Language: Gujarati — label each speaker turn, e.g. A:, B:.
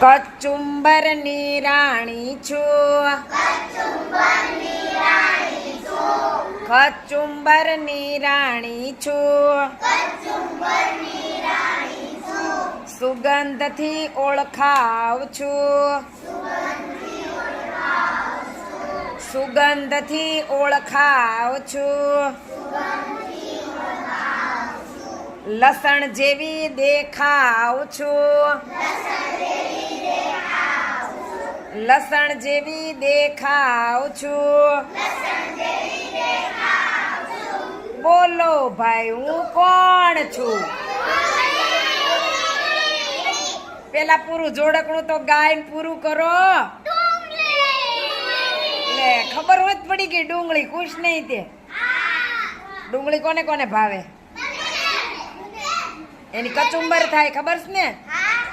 A: કચુંબરની રાણી છું, કચુંબરની રાણી છું, સુગંધથી ઓળખાવ છું, સુગંધથી ઓળખાવ છું, લસણ જેવી દેખાવ છું, લસણ જેવી દેખાવ છું, બોલો ભાઈ હું કોણ છું? પેલા પૂરું જોડકણું તો ગાયન પૂરું કરો. લે ખબર હોય જ પડી ગઈ ડુંગળી ખુશ નહીં તે. ડુંગળી કોને કોને ભાવે? એની કચુંબર થાય ખબર છે ને?